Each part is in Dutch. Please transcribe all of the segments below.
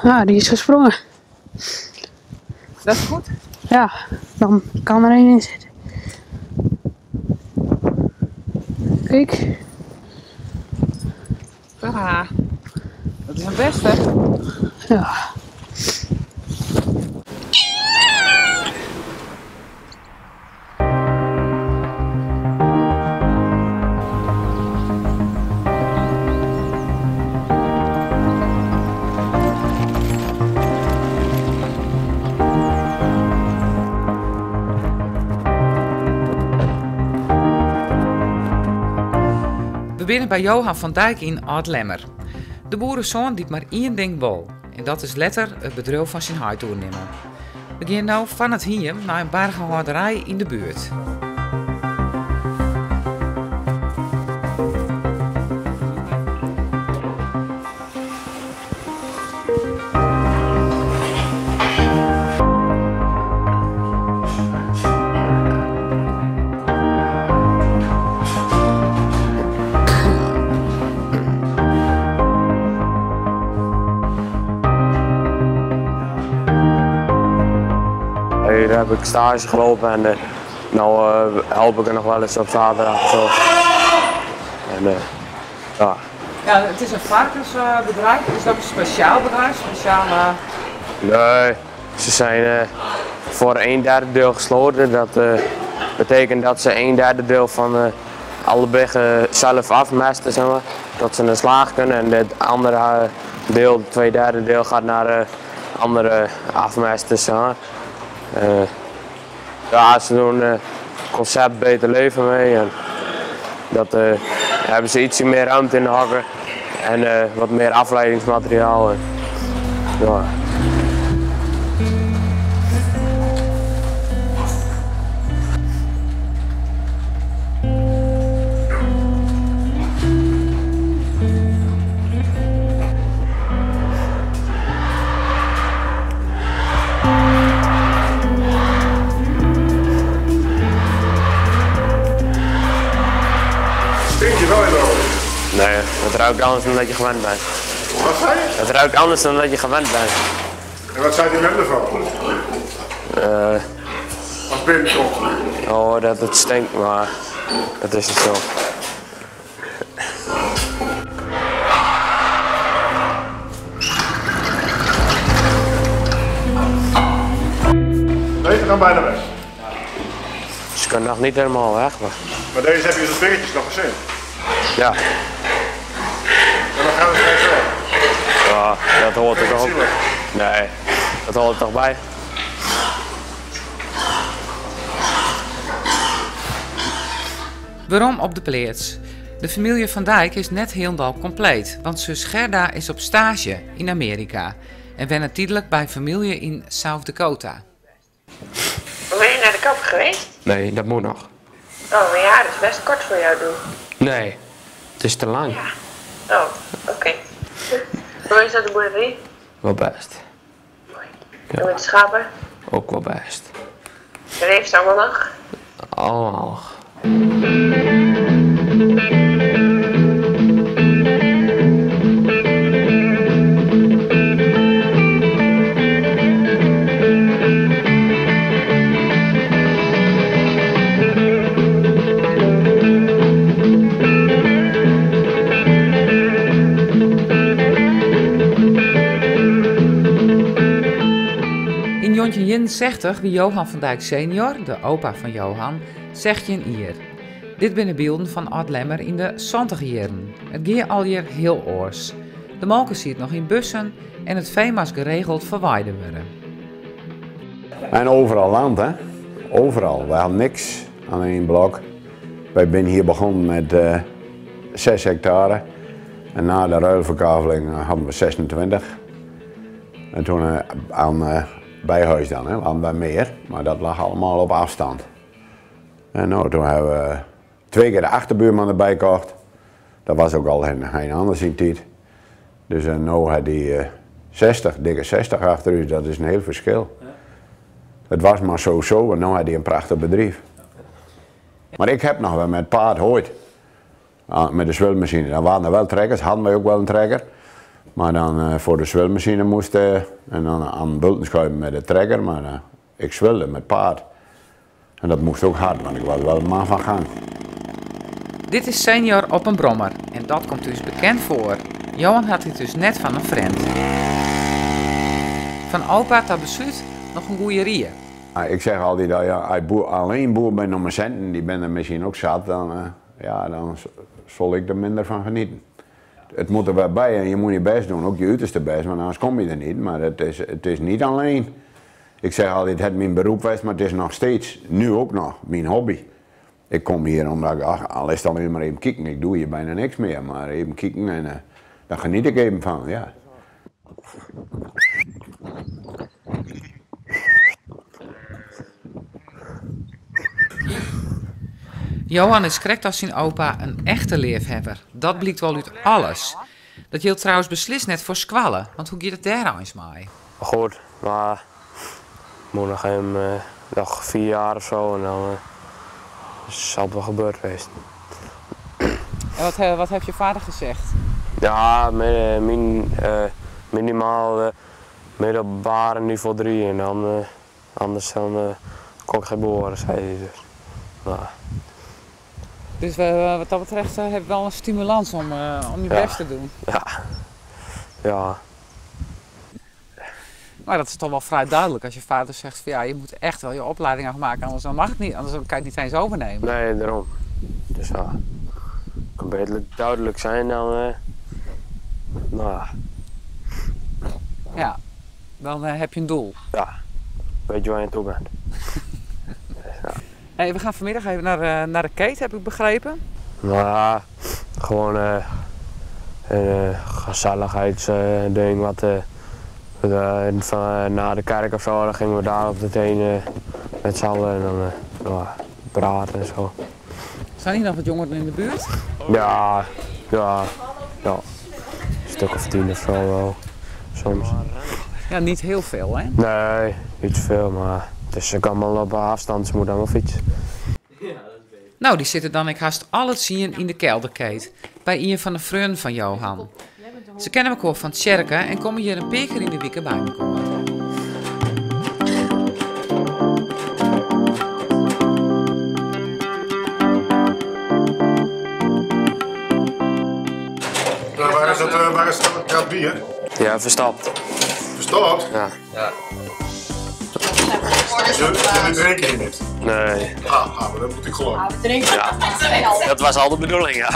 Ah, die is gesprongen. Dat is goed. Ja, dan kan er één in zitten. Kijk. Ah, dat is een beste. Ja. We zijn bij Johan van Dijk in Oud-Lemmer. De boerenzoon die maar één ding wil. En dat is letter het bedrijf van zijn huid doornemen. We gaan nu van het hier naar een bergenhouderij in de buurt. Hier heb ik stage gelopen en nu help ik er nog wel eens op zaterdag of zo. En, ja. Ja, het is een varkensbedrijf. Is dat een speciaal bedrijf? Nee, ze zijn voor 1/3 deel gesloten. Dat betekent dat ze 1/3 deel van alle biggen zelf afmesten, zeg maar, dat ze een slaag kunnen. En het andere deel, het 2/3 deel, gaat naar andere afmesters. Zeg maar. Ja, ze doen het concept Beter Leven mee. En dat hebben ze iets meer ruimte in de hakken en wat meer afleidingsmateriaal. Ja. Vind je wel in de olie? Nee, het ruikt anders dan dat je gewend bent. Wat zei je? Het ruikt anders dan dat je gewend bent. En wat zei die man ervan? Als binnenkomt. Oh, dat het stinkt, maar dat is niet zo. Deze gaan bijna weg. Ze kunnen nog niet helemaal weg, Maar deze heb je de vingertjes nog gezien. ja. En dan gaan we steeds weg. Ja, dat hoort er toch ook. Zielig. Nee, dat hoort er toch bij. Waarom op de plaats? De familie van Dijk is net helemaal compleet, want zus Gerda is op stage in Amerika en wennen tijdelijk bij familie in South Dakota. Ben je naar de kapper geweest? Nee, dat moet nog. Oh, maar ja, dat is best kort voor jou doen. Nee, het is te lang. Ja. Oh, oké. Hoe is dat de boerderij? Wel best. Mooi. En met de schapen? Ook wel best. En heeft ze allemaal nog? Allemaal. In 1961 wie Johan van Dijk senior, de opa van Johan, zegt je hier. Dit binnen beelden van Oud-Lemmer in de 70 jaren. Het gaat al hier heel oors. De molken ziet nog in bussen en het vee mag geregeld verwijderd worden. En overal land, hè? Overal. We hadden niks aan één blok. Wij zijn hier begonnen met 6 hectare. En na de ruilverkaveling hadden we 26. En toen aan bijhuis dan, hè? We hadden wij meer, maar dat lag allemaal op afstand. En nou, toen hebben we 2 keer de achterbuurman erbij gekocht. Dat was ook al een anders in tijd. Dus nu had hij 60, dikke 60 achter u, dat is een heel verschil. Ja. Het was maar zo en nu had hij een prachtig bedrijf. Maar ik heb nog wel met paard ooit, met de zwilmachine. Dan waren er wel trekkers, hadden wij ook wel een trekker. Maar dan voor de zwilmachine moest en dan aan bulten schuiven met de trekker, maar ik zwilde met paard. En dat moest ook hard, want ik was wel een man van gang. Dit is senior op een brommer en dat komt dus bekend voor. Johan had dit dus net van een vriend. Van opa tot besluit nog een goeie rieën. Ik zeg altijd, als je alleen boer bent om mijn centen, die ben er misschien ook zat, dan zal ik er minder van genieten. Het moet er wel bij en je moet je best doen, ook je uiterste best, want anders kom je er niet. Maar het is niet alleen. Ik zeg altijd, het is mijn beroep geweest, maar het is nog steeds, nu ook nog, mijn hobby. Ik kom hier omdat ik, al is het alleen maar even kijken, ik doe hier bijna niks meer, maar even kijken en daar geniet ik even van, ja. Johan is correct als zijn opa een echte liefhebber. Dat blijkt wel uit alles. Dat geldt trouwens beslist net voor squallen, want hoe gaat het daar eens mee? Goed, maar ik moet nog 4 jaar of zo en dan zal het wel gebeurd geweest. En wat heeft je vader gezegd? Ja, minimaal middelbare niveau 3 en dan anders dan kon ik geen behoren, zei hij dus. Nou. Dus wat dat betreft heb je wel een stimulans om je best te doen. Ja. Maar dat is toch wel vrij duidelijk als je vader zegt van ja, je moet echt wel je opleiding afmaken, anders dan mag het niet, anders kan je het niet eens overnemen. Nee, daarom. Dus ja, het kan beter duidelijk zijn dan, Ja, dan heb je een doel. Ja, weet je waar je aan toe bent. Hey, we gaan vanmiddag even naar de Kate, heb ik begrepen. Nou ja, gewoon een gezelligheidsding wat na de kerk of zo, dan gingen we daar op de teen met z'n allen en dan praten en zo. Zijn hier nog wat jongeren in de buurt? Ja. Een stuk of 10 of zo wel, soms. Ja, niet heel veel hè? Nee, niet zoveel, maar het is ook allemaal op afstand, ze moeten allemaal fietsen. Nou, die zitten dan ik haast al het zien in de kelderkeet, bij een van de vrienden van Johan. Ze kennen elkaar van het kerken en komen hier een paar keer in de week bij elkaar. Waar is dat bier? Ja, verstapt. Verstopt? Ja. Jullie drinken hier niet? Nee. Maar dat moet ik geloven. We drinken. Ja. Dat was al de bedoeling, ja.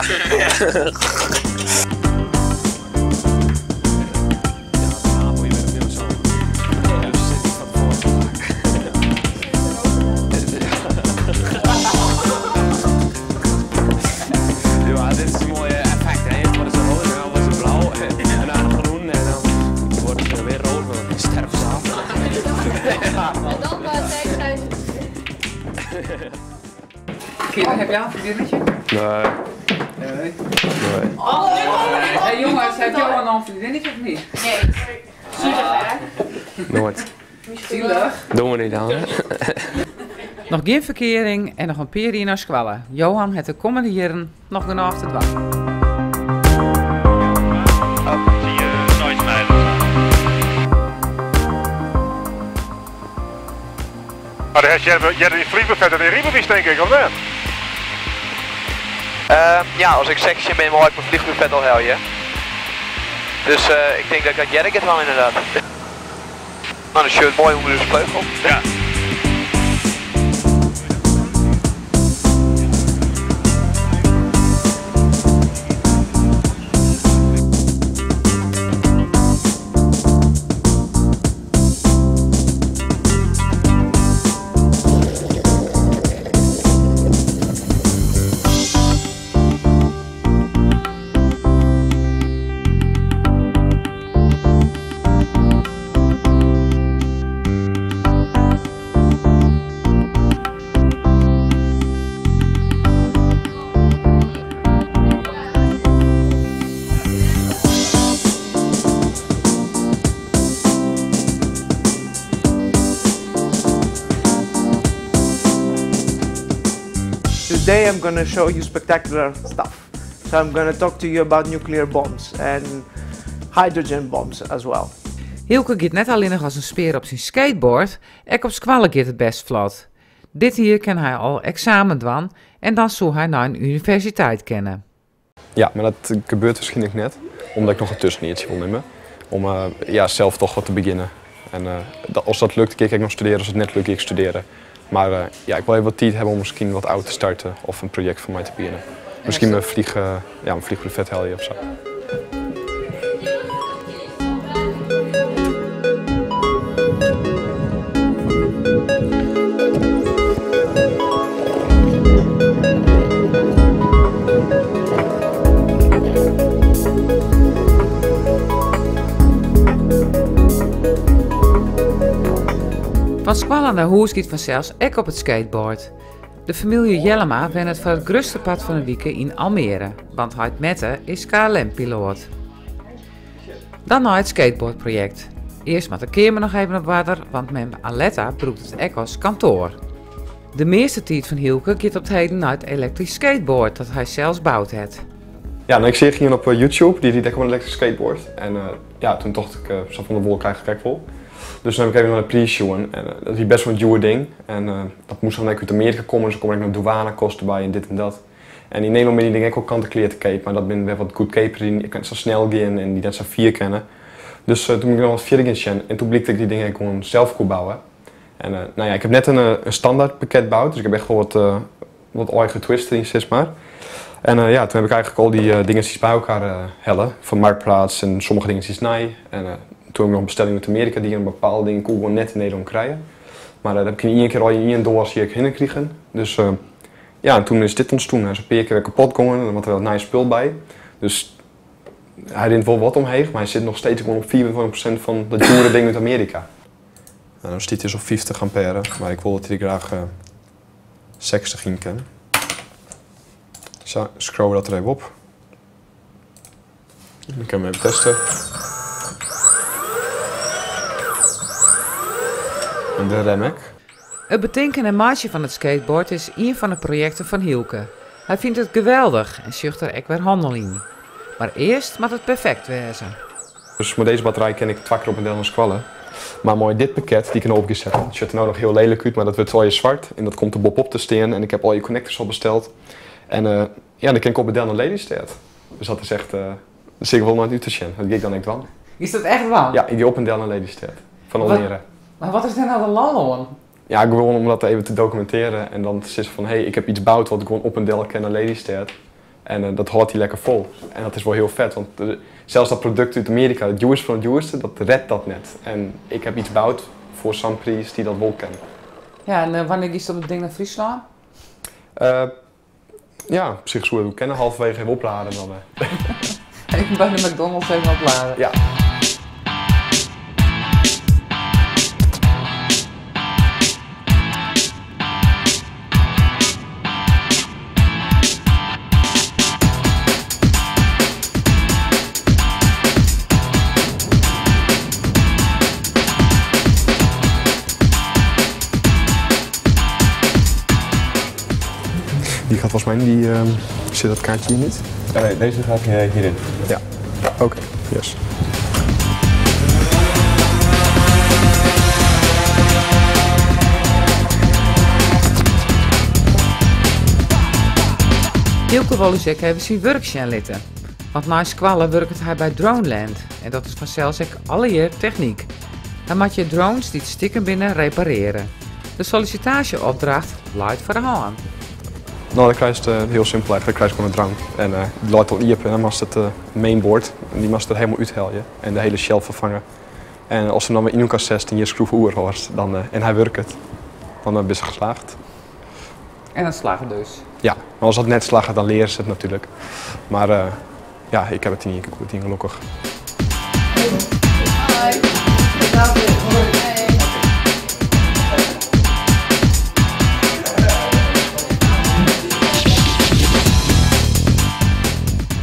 Heb jij een vriendinnetje? Nee. Hey jongens, heb Johan al een vriendinnetje of niet? Nee. Super. Nooit. Zielig. Doen we niet aan. Nog geen verkering en nog een paar hier naar squallen. Johan heeft de komende jaren nog genoeg te doen. Zie je nooit mijden. Maar dan heb jij die vliegbuffet en die riemenbies denk ik, of niet? Ja, als ik section ben, wil ik mijn vliegbuffet al helpen. Dus ik denk dat Jerk het wel inderdaad. Maar een shirt mooi onder de vleugel. Ja. Today I'm going to show you spectacular stuff. So I'm going to talk to you about nuclear bombs and hydrogen bombs as well. Hielke gaat net alleen nog als een speer op zijn skateboard, ook op squallen gaat het best vlot. Dit hier kan hij al examen doen en dan zou hij naar een universiteit kennen. Ja, maar dat gebeurt waarschijnlijk net, omdat ik nog een tussenjaartje wil nemen. Om zelf toch wat te beginnen. En als dat lukt, kijk ik nog studeren. Als het net lukt, ik studeren. Maar ik wil even wat tijd hebben om misschien wat oud te starten of een project voor mij te beginnen. Misschien mijn vliegbrevet halen of zo. Van squallen naar huis gaat vanzelfs ook op het skateboard. De familie Jellema wen het voor het grootste pad van de week in Almere, want Heid Mette is KLM-piloot. Dan naar het skateboardproject. Eerst moet de kamer nog even op water, want mem Aletta broekt het ook als kantoor. De meeste tijd van Hielke gaat op het heden naar het elektrisch skateboard dat hij zelfs bouwt heeft. Ja, ik zie hier op YouTube, die deed een elektrisch skateboard. En toen dacht ik, zo van de wol krijg ik gek vol. Dus toen heb ik even naar de pre-showen en dat is best wel een duur ding. En dat moest dan uit Amerika komen, dus dan kom ik nog douanekosten bij en dit en dat. En in Nederland ben die dingen ook kant-en-klaar te kopen, maar dat ben weer wat goedkoper die kan zo snel gaan en die net zo vier kennen. Dus toen ben ik nog wat vier gaan en toen bleek dat ik die dingen gewoon zelf kon bouwen. En ik heb net een standaard pakket gebouwd, dus ik heb echt wel wat eigen twist erin, zeg maar. En toen heb ik eigenlijk al die dingen bij elkaar hellen, van Marktplaats en sommige dingen die snij. En toen heb ik nog een bestelling uit Amerika die een bepaalde dingen kon gewoon net in Nederland krijgen. Maar dat heb ik in één keer al in één doos hier gekregen. Dus en toen is dit ontstaan. Hij is een paar keer kapot gegaan en er was er wel een nice spul bij. Dus hij rint wel wat omheen, maar hij zit nog steeds gewoon op 24% van dat dure ding uit Amerika. Nou, dan staat hij op 50 ampère, maar ik wil dat hij graag 60 in kan. Zo, scroll dat er even op. Dan kan ik hem even testen. En de remmek. Het betinken en maatje van het skateboard is een van de projecten van Hielke. Hij vindt het geweldig en zucht er ook weer handel in. Maar eerst moet het perfect wezen. Dus met deze batterij ken ik 2 keer op een deel naar squallen. Maar mooi dit pakket die ik kan opzetten. Het ziet er nou nog heel lelijk uit, maar dat wordt wel je zwart. En dat komt er bob op te staan en ik heb al je connectors al besteld. En dan kan ik op een deel naar Lelystad. Dus dat is echt zeker wel nooit uit te zien. Dat ga ik dan echt wel. Is dat echt waar? Ja, ik ga op een deel naar Lelystad. Van Almere. Maar wat is dit nou de landloon? Ja, gewoon om dat even te documenteren en dan te zeggen van ik heb iets gebouwd wat ik gewoon op een deel ken naar Lelystad. En dat houdt hij lekker vol. En dat is wel heel vet, want zelfs dat product uit Amerika, het duurste van het duurste, dat redt dat net. En ik heb iets gebouwd voor zo'n prijs die dat wel kennen. Ja, en wanneer is dat het ding naar Friesland? Op zich zou we kennen, halverwege even opladen dan. Even bij de McDonald's even opladen. Ja. Die gaat volgens mij in zit dat kaartje hier niet? Nee, deze gaat hierin. Ja, oké, yes. Hielke Woluzek heeft zijn werkje litten. Want na squallen werkt hij bij Droneland. En dat is vanzelfs ook alle jaar techniek. Hij maakt je drones die het stikken binnen repareren. De sollicitatieopdracht luidt voor de hand. Nou, dan krijg je heel simpel eigenlijk. Dan krijg je gewoon een drone. En die laat al op en dan mag het mainboard. En die mag er helemaal uithalen en de hele shelf vervangen. En als ze dan weer in elkaar zet en je schroef oer hoort en hij werkt het, dan ben je geslaagd. En dan slagen dus? Ja, maar als dat net slagen, dan leren ze het natuurlijk. Maar ik heb het niet goed in, gelukkig.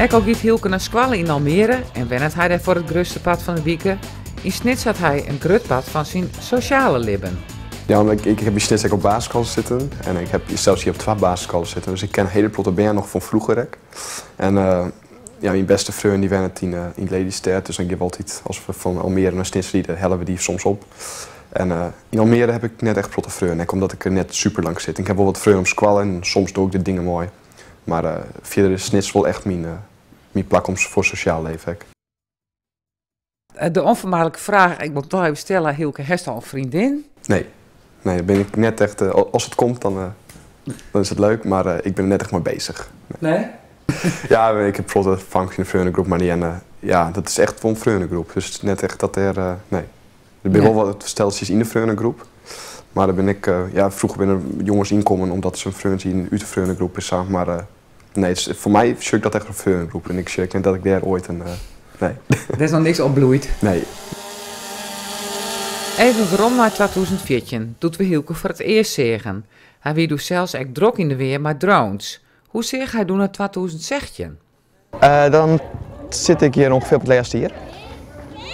Ook al gaat Hielke naar squallen in Almere en wennet hij daar voor het grootste pad van de week. In Snits had hij een grutpad van zijn sociale libben. Ja, ik heb in Snits op basisschool zitten en ik heb zelfs hier op 2 basisscholen zitten. Dus ik ken hele plotte band nog van vroeger. En ja, mijn beste vriend die werkt in Lelystad, dus dan geef altijd, als we van Almere naar Snits rijden, hellen we die soms op. En in Almere heb ik net echt grote vrienden, omdat ik er net super lang zit. Ik heb wel wat vrienden om squallen en soms doe ik de dingen mooi. Maar verder is Snits wel echt mijn plek voor sociaal leven. De onvermijdelijke vraag, ik moet toch even stellen, Hielke, heeft al een vriendin? Nee, dan ben ik net echt, als het komt dan is het leuk, maar ik ben er net echt maar bezig. Nee? Ja, ik heb bijvoorbeeld een functie in de vriendengroep, maar die ja, dat is echt wel een vriendengroep. Dus het is net echt dat nee. Er zijn wel wat steltjes in de vriendengroep. Maar dan ben ik, ja, vroeger ben er jongens inkomen omdat ze een vriend zien uit de vriendengroep is samen. Maar nee, voor mij zie ik dat echt een vriendengroep. En ik zie net dat ik daar ooit een, nee. Er is nog niks opbloeid? Nee. Even waarom naar 2014, doet we Hielke voor het eerst zeggen. Hij wie doet zelfs echt druk in de weer met drones. Hoe zeg hij doen naar 2016? Dan zit ik hier ongeveer op het laatste jaar.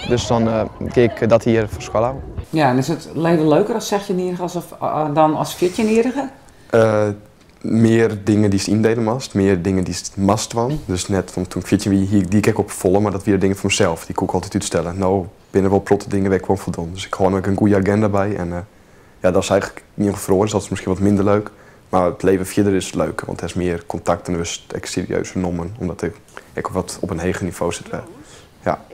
Dus dan kijk ik dat hier voor school houden. Ja, en is het leven leuker als 16-jarige dan als 14-jarige? Meer dingen die ze indelen mast, meer dingen die ze mast van. Dus net van toen ik 14 wie die kijk op volle, maar dat weer dingen voor mezelf. Die kon ik altijd uitstellen. Nou, binnen wel plotte dingen waar ik gewoon voldoen. Dus ik gewoon ook een goede agenda bij. En ja, dat is eigenlijk niet verloren, dus dat is misschien wat minder leuk. Maar het leven verder is leuker, want er is meer contact en dus ik serieus genomen, omdat ik wat op een hoger niveau zit. Ja.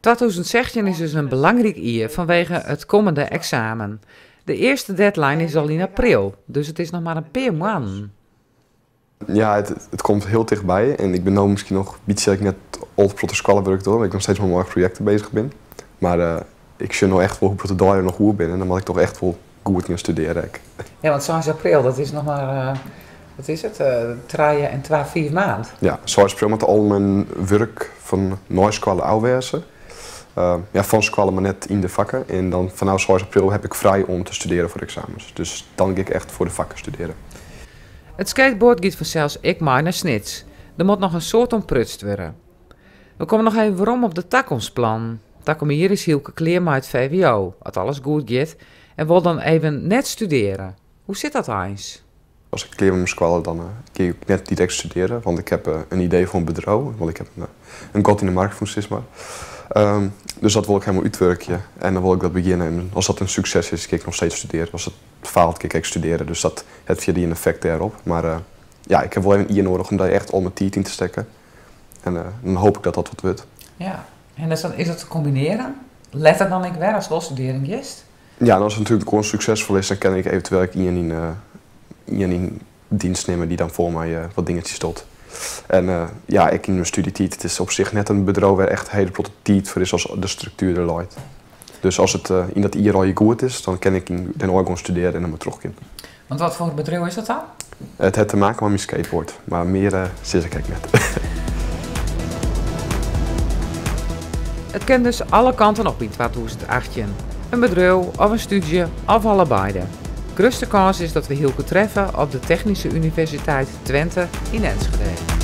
2016 is dus een belangrijk jaar vanwege het komende examen. De eerste deadline is al in april, dus het is nog maar een paar maanden. Ja, het komt heel dichtbij en ik ben nu misschien nog een beetje dat ik net al protocol werk door, omdat ik nog steeds met mooie projecten bezig ben. Maar ik zie nou echt wel hoe het daar nog goed ben en dan moet ik toch echt wel goed gaan studeren. Ja, want 6 april, dat is nog maar, wat is het, 3 en 4 maanden. Ja, 6 april met al mijn werk van nooiskwallen oudwerzen. Ja, van school maar net in de vakken en dan vanaf 6 april heb ik vrij om te studeren voor examens. Dus dan ga ik echt voor de vakken studeren. Het skateboard gaat vanzelfs ik maar naar Snits. Er moet nog een soort omprutst worden. We komen nog even waarom op de toekomstplan. Takom hier is Hielke Kleerma uit VWO, als alles goed gaat, en wil dan even net studeren. Hoe zit dat eens? Als ik klaar met mijn school dan ga ik net direct studeren, want ik heb een idee voor een bedrijf, want ik heb een god in de markt van Sisma. Dus dat wil ik helemaal uitwerken en dan wil ik dat beginnen. En als dat een succes is, ga ik nog steeds studeren. Als het faalt, ga ik studeren. Dus dat heeft via die een effect daarop. Maar ja, ik heb wel even een jaar nodig om daar echt al mijn tijd in te steken. En dan hoop ik dat dat wat wordt. Ja, en is dat te combineren? Let het dan ik weer als wel studeren gist? Ja, en als het natuurlijk gewoon succesvol is, dan kan ik eventueel in dienst nemen die dan voor mij wat dingetjes tot. En ja, ik in mijn studietijd, het is op zich net een bedrijf waar echt een hele grote tijd voor is als de structuur er leidt. Dus als het in dat jaar al je goed is, dan kan ik dan ook gewoon studeren en dan moet terugkomen. Want wat voor bedrijf is dat dan? Het heeft te maken met mijn skateboard, maar meer zit ik net. Het kan dus alle kanten op in 2018. Een bedrijf of een studie of allebei. De grootste kans is dat we Hielke treffen op de Technische Universiteit Twente in Enschede.